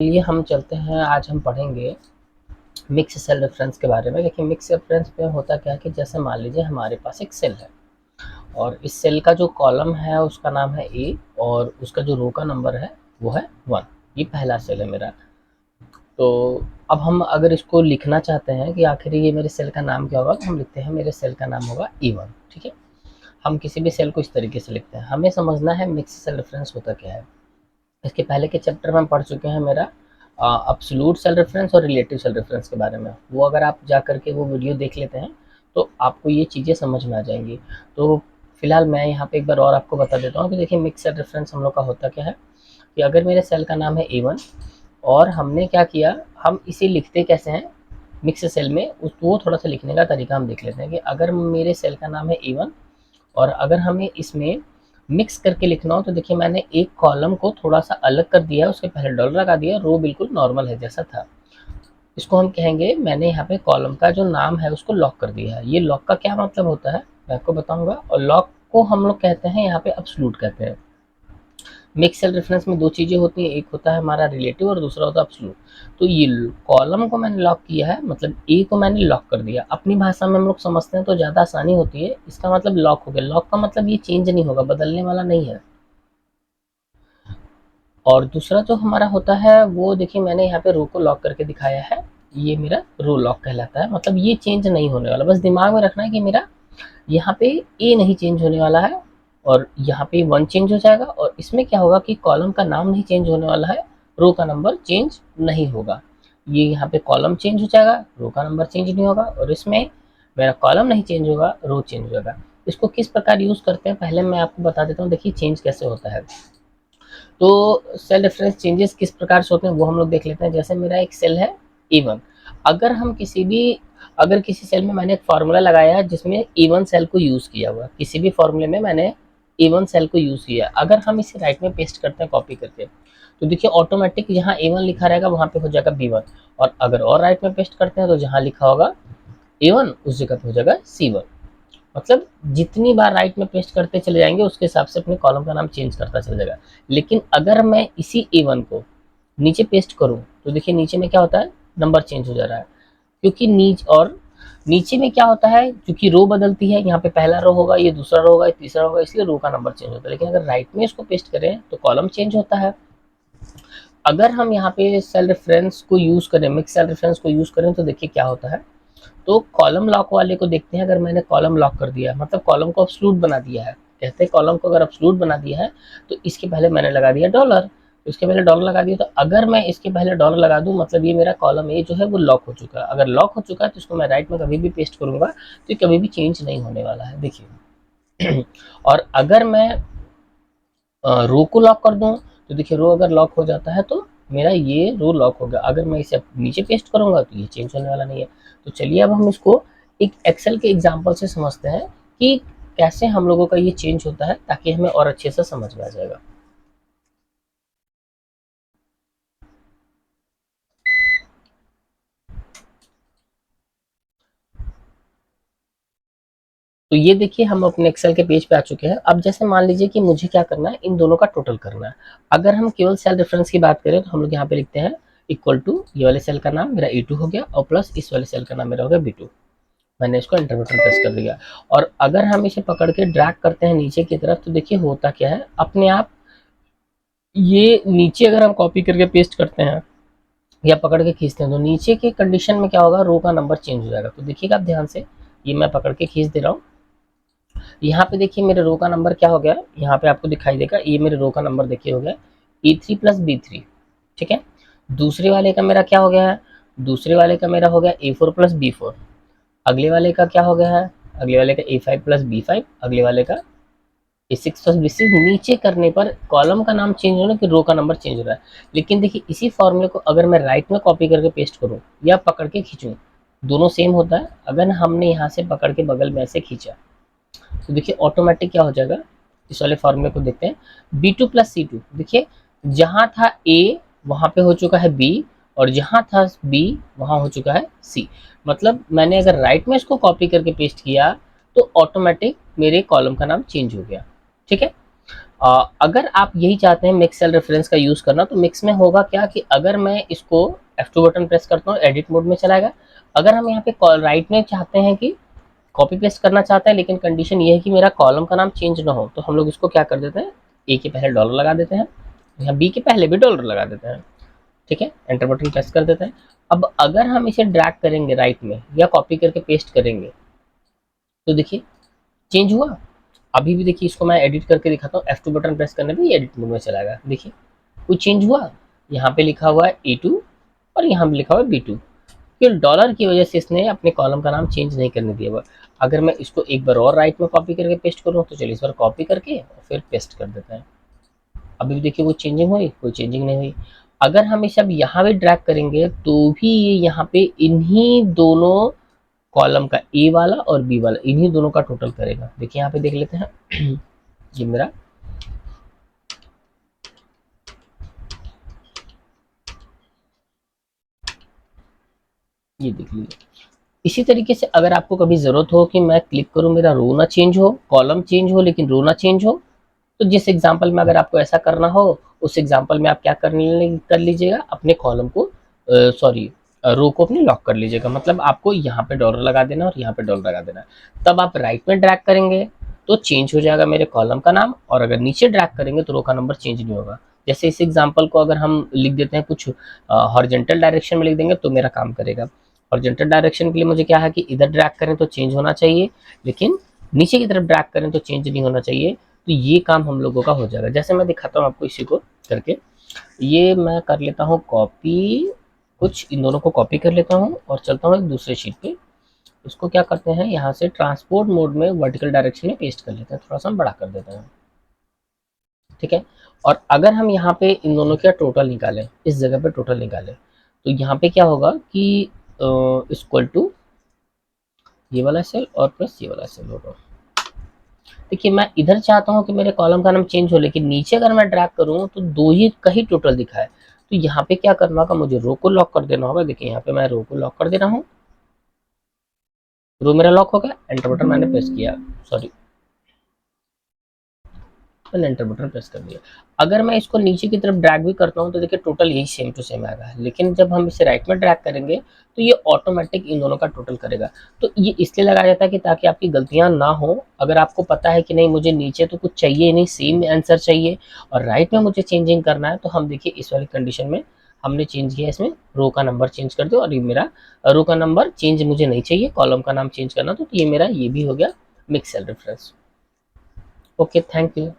चलिए हम चलते हैं, आज हम पढ़ेंगे मिक्स सेल रेफरेंस के बारे में। देखिए मिक्स रेफरेंस में होता क्या है कि जैसे मान लीजिए हमारे पास एक सेल है और इस सेल का जो कॉलम है उसका नाम है ए और उसका जो रो का नंबर है वो है 1। ये पहला सेल है मेरा। तो अब हम अगर इसको लिखना चाहते हैं कि आखिर ये मेरे सेल का नाम क्या होगा, तो हम लिखते हैं मेरे सेल का नाम होगा E1। ठीक है, हम किसी भी सेल को इस तरीके से लिखते हैं। हमें समझना है मिक्स सेल रेफरेंस होता क्या है। इसके पहले के चैप्टर में हम पढ़ चुके हैं मेरा अब्सोल्यूट सेल रेफरेंस और रिलेटिव सेल रेफरेंस के बारे में। वो अगर आप जा करके वो वीडियो देख लेते हैं तो आपको ये चीज़ें समझ में आ जाएंगी। तो फिलहाल मैं यहाँ पे एक बार और आपको बता देता हूँ कि देखिए मिक्स सेल रेफरेंस हम लोग का होता क्या है कि अगर मेरे सेल का नाम है A1 और हमने क्या किया, हम इसे लिखते कैसे हैं मिक्स सेल में, उस वो थोड़ा सा लिखने का तरीका हम देख लेते हैं कि अगर मेरे सेल का नाम है A1 और अगर हमें इसमें मिक्स करके लिखना हो तो देखिए मैंने एक कॉलम को थोड़ा सा अलग कर दिया है, उसके पहले डॉलर लगा दिया, रो बिल्कुल नॉर्मल है जैसा था। इसको हम कहेंगे, मैंने यहाँ पे कॉलम का जो नाम है उसको लॉक कर दिया है। ये लॉक का क्या मतलब होता है मैं आपको बताऊंगा। और लॉक को हम लोग कहते हैं यहाँ पे अब्सोल्यूट कहते हैं। मिक्स सेल रेफरेंस में दो चीज़ें होती हैं, एक होता है हमारा रिलेटिव और दूसरा होता है अब्सोल्यूट। तो ये कॉलम को मैंने लॉक किया है, मतलब ए को मैंने लॉक कर दिया। अपनी भाषा में हम लोग समझते हैं तो ज़्यादा आसानी होती है। इसका मतलब लॉक हो गया। लॉक का मतलब ये चेंज नहीं होगा, बदलने वाला नहीं है। और दूसरा जो हमारा होता है वो देखिए मैंने यहाँ पे रो को लॉक करके दिखाया है। ये मेरा रो लॉक कहलाता है, मतलब ये चेंज नहीं होने वाला। बस दिमाग में रखना है कि मेरा यहाँ पे ए नहीं चेंज होने वाला है और यहाँ पे 1 चेंज हो जाएगा। और इसमें क्या होगा कि कॉलम का नाम नहीं चेंज होने वाला है, रो का नंबर चेंज नहीं होगा। ये यहाँ पे कॉलम चेंज हो जाएगा, रो का नंबर चेंज नहीं होगा। और इसमें मेरा कॉलम नहीं चेंज होगा, रो चेंज हो जाएगा। इसको किस प्रकार यूज़ करते हैं पहले मैं आपको बता देता हूँ। देखिए चेंज कैसे होता है। तो सेल रेफरेंस चेंजेस किस प्रकार से होते हैं वो हम लोग देख लेते हैं। जैसे मेरा एक सेल है E1, अगर हम अगर किसी सेल में मैंने एक फार्मूला लगाया है जिसमें E1 सेल को यूज़ किया हुआ, किसी भी फार्मूले में मैंने E1 सेल को यूज़ किया, अगर हम इसे राइट में पेस्ट करते हैं कॉपी करके, तो देखिए ऑटोमेटिक जहाँ A1 लिखा रहेगा वहाँ पे हो जाएगा B1। और अगर और राइट में पेस्ट करते हैं तो जहाँ लिखा होगा A1 उस जगह पे हो जाएगा C1। मतलब जितनी बार राइट में पेस्ट करते चले जाएंगे उसके हिसाब से अपने कॉलम का नाम चेंज करता चला जाएगा। लेकिन अगर मैं इसी A1 को नीचे पेस्ट करूं तो देखिए नीचे में क्या होता है, नंबर चेंज हो जा रहा है। क्योंकि नीचे में क्या होता है, क्योंकि रो बदलती है, यहाँ पे पहला रो होगा, ये दूसरा रो होगा, ये तीसरा होगा, इसलिए रो का नंबर चेंज होता है। लेकिन अगर राइट में इसको पेस्ट करें तो कॉलम चेंज होता है। अगर हम यहाँ पे सेल रेफरेंस को यूज करें, मिक्स सेल रेफरेंस को यूज करें तो देखिए क्या होता है। तो कॉलम लॉक वाले को देखते हैं। अगर मैंने कॉलम लॉक कर दिया है मतलब कॉलम को अब्सोल्यूट बना दिया है, कहते हैं कॉलम को अगर अब्सोल्यूट बना दिया है तो इसके पहले मैंने लगा दिया डॉलर, इसके पहले डॉलर लगा दिया। तो अगर मैं इसके पहले डॉलर लगा दूं मतलब ये मेरा कॉलम ए जो है वो लॉक हो चुका है। अगर लॉक हो चुका है तो इसको मैं राइट में कभी भी पेस्ट करूंगा तो ये कभी भी चेंज नहीं होने वाला है, देखिए। और अगर मैं रो को लॉक कर दूं तो देखिए रो अगर लॉक हो जाता है तो मेरा ये रो लॉक हो गया। अगर मैं इसे नीचे पेस्ट करूंगा तो ये चेंज होने वाला नहीं है। तो चलिए अब हम इसको एक एक्सेल के एग्जांपल से समझते हैं कि कैसे हम लोगों का ये चेंज होता है, ताकि हमें और अच्छे से समझ में आ जाएगा। तो ये देखिए हम अपने एक्सेल के पेज पे आ चुके हैं। अब जैसे मान लीजिए कि मुझे क्या करना है, इन दोनों का टोटल करना है। अगर हम केवल सेल रेफरेंस की बात करें तो हम लोग यहाँ पे लिखते हैं इक्वल टू, ये वाले सेल का नाम मेरा E2 हो गया और प्लस इस वाले सेल का नाम मेरा हो गया B2। मैंने इसको एंटर बटन प्रेस कर दिया। और अगर हम इसे पकड़ के ड्रैग करते हैं नीचे की तरफ तो देखिए होता क्या है, अपने आप ये नीचे अगर हम कॉपी करके पेस्ट करते हैं या पकड़ के खींचते हैं तो नीचे के कंडीशन में क्या होगा, रो का नंबर चेंज हो जाएगा। तो देखिएगा आप ध्यान से, ये मैं पकड़ के खींच दे रहा हूँ। यहाँ पे देखिए मेरे रो का नंबर क्या हो गया, यहाँ पे आपको दिखाई देगा, ये मेरे रो का नंबर देखिए हो गया E3 प्लस B3। ठीक है, दूसरे वाले का मेरा क्या हो गया है, दूसरे वाले का मेरा हो गया A4 प्लस B4। अगले वाले का क्या हो गया है, अगले वाले का A5 प्लस B5। अगले वाले का A6 प्लस B6। नीचे करने पर कॉलम का नाम चेंज होना कि रो का नंबर चेंज हो रहा है। लेकिन देखिए इसी फॉर्मूले को अगर मैं राइट में कॉपी करके पेस्ट करूँ या पकड़ के खींचूँ, दोनों सेम होता है। अगर हमने यहाँ से पकड़ के बगल में ऐसे खींचा तो देखिए ऑटोमेटिक क्या हो जाएगा, इस वाले फॉर्मूले को देखते हैं। B2 प्लस C2, देखिए जहाँ था A वहाँ पे हो चुका है B और जहाँ था B वहाँ हो चुका है C। मतलब मैंने अगर राइट में इसको कॉपी करके पेस्ट किया तो ऑटोमेटिक मेरे कॉलम का नाम चेंज हो गया। ठीक है, अगर आप यही चाहते हैं मिक्स सेल रेफरेंस का यूज़ करना, तो मिक्स में होगा क्या कि अगर मैं इसको F2 बटन प्रेस करता हूँ, एडिट मोड में चलाएगा। अगर हम यहाँ पे राइट में चाहते हैं कि कॉपी पेस्ट करना चाहते हैं, लेकिन कंडीशन ये है कि मेरा कॉलम का नाम चेंज ना हो, तो हम लोग इसको क्या कर देते हैं, ए के पहले डॉलर लगा देते हैं, यहाँ बी के पहले भी डॉलर लगा देते हैं। ठीक है, एंटर बटन प्रेस कर देते हैं। अब अगर हम इसे ड्रैग करेंगे राइट में या कॉपी करके पेस्ट करेंगे, तो देखिए चेंज हुआ। अभी भी देखिए, इसको मैं एडिट करके दिखाता हूँ, F2 बटन प्रेस करने पे एडिट मोड में चलाएगा। देखिए कोई चेंज हुआ, यहाँ पे लिखा हुआ है A2 और यहाँ पे लिखा हुआ है B2। कि डॉलर की वजह से इसने अपने कॉलम का नाम चेंज नहीं करने दिया हुआ। अगर मैं इसको एक बार और राइट में कॉपी करके पेस्ट करूँ, तो चलिए इस बार कॉपी करके और फिर पेस्ट कर देते हैं। अभी भी देखिए वो चेंजिंग हुई, कोई चेंजिंग नहीं हुई। अगर हम इसे अब यहाँ पे ड्रैग करेंगे, तो भी ये यहाँ पे इन्हीं दोनों कॉलम का, ए वाला और बी वाला, इन्हीं दोनों का टोटल करेगा। देखिए यहाँ पे देख लेते हैं ये मेरा ये देख लीजिए। इसी तरीके से अगर आपको कभी ज़रूरत हो कि मैं क्लिक करूँ, मेरा रो ना चेंज हो, कॉलम चेंज हो लेकिन रो ना चेंज हो, तो जिस एग्जाम्पल में अगर आपको ऐसा करना हो, उस एग्जाम्पल में आप क्या कर लीजिएगा, अपने कॉलम को सॉरी रो को अपने लॉक कर लीजिएगा। मतलब आपको यहाँ पे डॉलर लगा देना और यहाँ पे डॉलर लगा देना। तब आप राइट में ड्रैग करेंगे तो चेंज हो जाएगा मेरे कॉलम का नाम, और अगर नीचे ड्रैग करेंगे तो रो का नंबर चेंज नहीं होगा। जैसे इस एग्जाम्पल को अगर हम लिख देते हैं कुछ हॉरिजॉन्टल डायरेक्शन में लिख देंगे, तो मेरा काम करेगा। हॉरिजॉन्टल डायरेक्शन के लिए मुझे क्या है कि इधर ड्रैग करें तो चेंज होना चाहिए, लेकिन नीचे की तरफ ड्रैग करें तो चेंज नहीं होना चाहिए। तो ये काम हम लोगों का हो जाएगा। जैसे मैं दिखाता हूँ आपको इसी को करके, ये मैं कर लेता हूँ कॉपी, कुछ इन दोनों को कॉपी कर लेता हूँ और चलता हूँ एक दूसरे शीट पे। इसको क्या करते हैं, यहाँ से ट्रांसपोर्ट मोड में वर्टिकल डायरेक्शन में पेस्ट कर लेते हैं, थोड़ा सा हम बड़ा कर देते हैं। ठीक है, और अगर हम यहाँ पे इन दोनों का टोटल निकालें, इस जगह पे टोटल निकालें, तो यहाँ पे क्या होगा कि इक्वल टू ये वाला सेल और प्लस ये वाला सेल होगा। देखिए मैं इधर चाहता हूँ कि मेरे कॉलम का नाम चेंज हो, लेकिन नीचे अगर मैं ड्रैग करूँ तो दो ही का ही टोटल दिखाए। तो यहाँ पे क्या करना होगा, मुझे रो को लॉक कर देना होगा। देखिए यहाँ पे मैं रो को लॉक कर दे रहा हूँ, रो मेरा लॉक हो गया। एंटर बटन मैंने प्रेस किया, सॉरी मैंने एंटर बटन प्रेस कर दिया। अगर मैं इसको नीचे की तरफ ड्रैग भी करता हूँ, तो देखिए टोटल यही सेम टू सेम आएगा। लेकिन जब हम इसे राइट में ड्रैग करेंगे, तो ये ऑटोमेटिक इन दोनों का टोटल करेगा। तो ये इसलिए लगाया जाता है कि ताकि आपकी गलतियां ना हो। अगर आपको पता है कि नहीं मुझे नीचे तो कुछ चाहिए नहीं, सेम आंसर चाहिए, और राइट में मुझे चेंजिंग करना है, तो हम देखिए इस वाली कंडीशन में हमने चेंज किया, इसमें रो का नंबर चेंज कर दो। और ये मेरा रो का नंबर चेंज मुझे नहीं चाहिए, कॉलम का नाम चेंज करना, तो ये मेरा ये भी हो गया mix cell reference. Okay, thank you.